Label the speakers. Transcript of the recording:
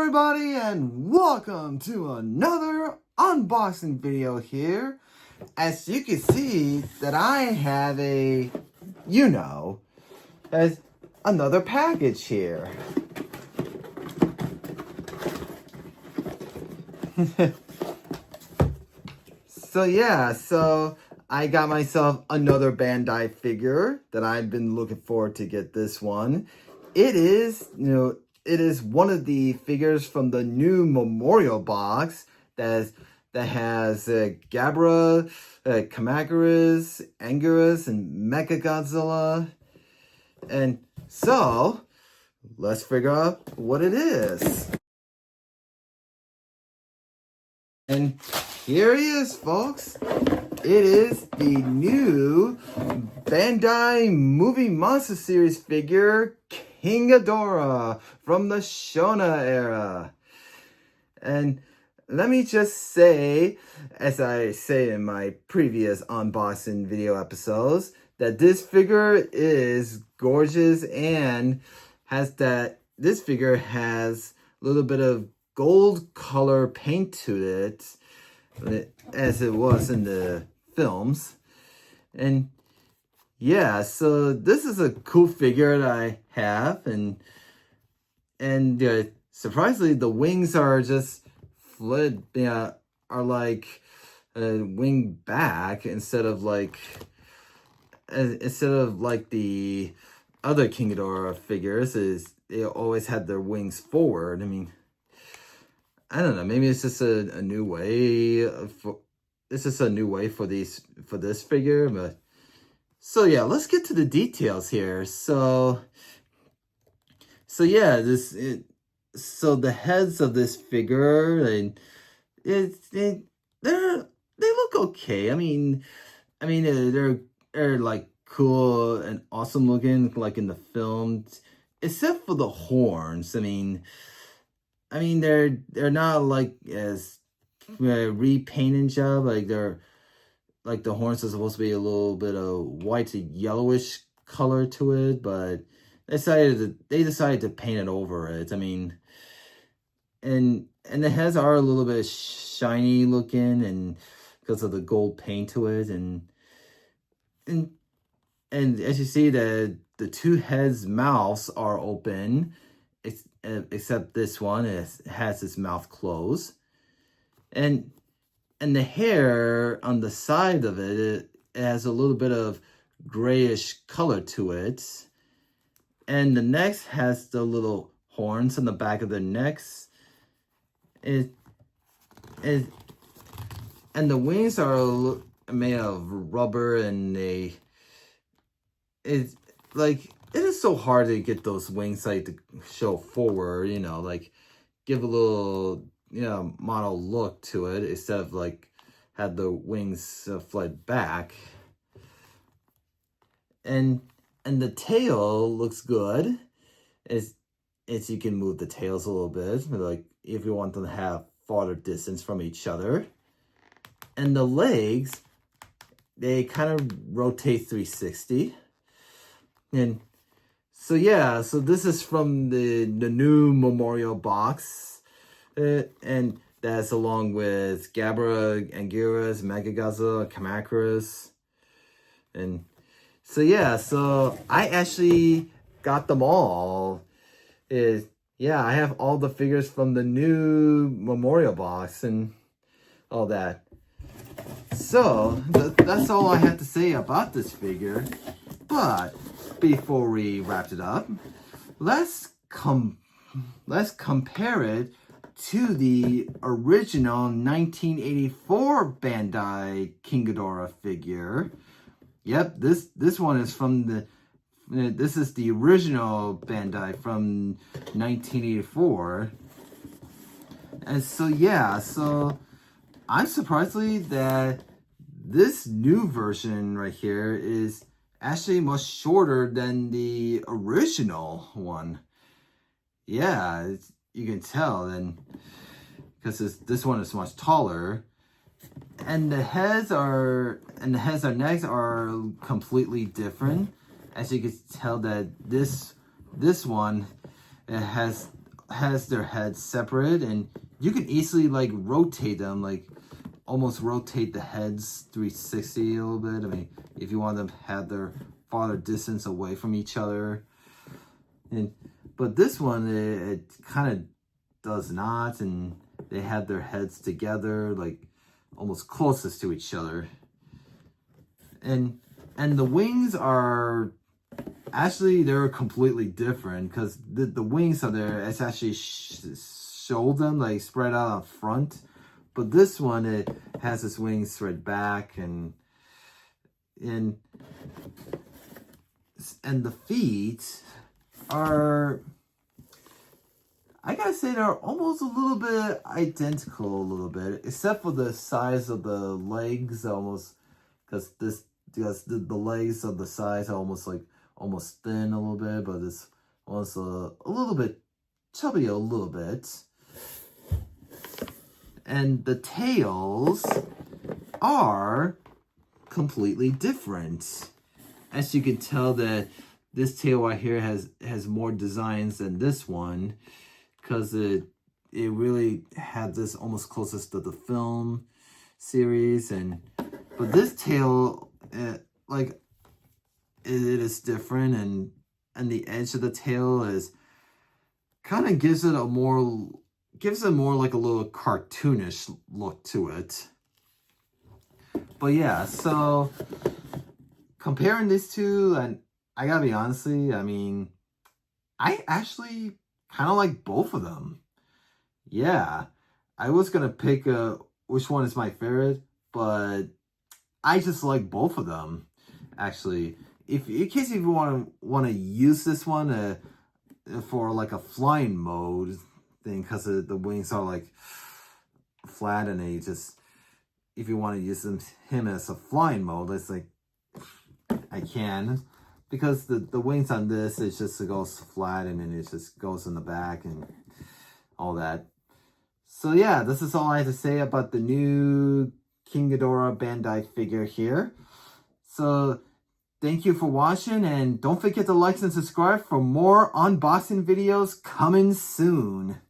Speaker 1: everybody, and welcome to another unboxing video here. As you can see that I have as another package here. So I got myself another Bandai figure that I've been looking forward to get this one. It is one of the figures from the new memorial box that has Ghidorah, Kamacuras, Anguirus, and Mecha Godzilla. And so, let's figure out what it is. And here he is, folks. It is the new Bandai Movie Monster Series figure, King Ghidorah from the Shona era. And let me just say, as I say in my previous unboxing video episodes, that this figure is gorgeous and this figure has a little bit of gold color paint to it, as it was in the films. And yeah, so this is a cool figure that I have, and surprisingly, the wings are just are like wing back instead of like the other King Ghidorah figures. They always had their wings forward. I mean, I don't know. Maybe it's just a new way for this figure. But so yeah, let's get to the details here. So yeah, so the heads of this figure, and they look okay. I mean they're like cool and awesome looking, like in the film, except for the horns. I mean they're not like as repainted job. Like the horns are supposed to be a little bit of white to yellowish color to it, but they decided to paint it over it. I mean, and the heads are a little bit shiny looking, and because of the gold paint to it, and as you see, the two heads' mouths are open, except this one has its mouth closed, and the hair on the side of it has a little bit of grayish color to it, and the neck has the little horns on the back of the necks. And the wings are made of rubber, and it is so hard to get those wings to show forward, like give a little model look to it, instead of like have the wings fly back. And the tail looks good. As you can move the tails a little bit, like if you want them to have farther distance from each other. And the legs, they kind of rotate 360. And so yeah, so this is from the new memorial box, and that's along with Ghidorah, Anguirus, Mecha Godzilla, Kamacuras. And so yeah, so I actually got them all. Yeah, I have all the figures from the new memorial box and all that. So that's all I have to say about this figure. But before we wrap it up, let's compare it to the original 1984 Bandai King Ghidorah figure. Yep, this one is from this is the original Bandai from 1984. And so yeah, so I'm surprisingly that this new version right here is actually much shorter than the original one. Yeah, you can tell then, because this one is much taller, and the heads and necks are completely different. As you can tell that this one, it has has their heads separate, and you can easily like rotate them, like almost rotate the heads 360 a little bit. I mean, if you want them to have their farther distance away from each other. But this one, it kind of does not, and they have their heads together, like almost closest to each other. And the wings are actually, they're completely different, because the wings are there. It's actually show them like spread out up front, but this one, it has its wings spread back, and the feet are, I gotta say, they're almost a little bit identical, a little bit, except for the size of the legs, almost, because the legs of the sides are almost thin a little bit, but it's also a little bit chubby a little bit. And the tails are completely different. As you can tell, that this tail right here has more designs than this one, because it really had this almost closest to the film series, but this tail, like, it is different, and the edge of the tail is kind of gives it more like a little cartoonish look to it. But yeah, so comparing these two, and I gotta be honest, I mean, I actually kind of like both of them. Yeah, I was gonna pick which one is my favorite, but I just like both of them, actually. If in case if you want to use this one for like a flying mode thing, because the wings are like flat, and they just, if you want to use him as a flying mode, it's like, I can, because the wings on this, it just goes flat, and then it just goes in the back and all that. So yeah, this is all I have to say about the new King Ghidorah Bandai figure here. So thank you for watching, and don't forget to like and subscribe for more unboxing videos coming soon.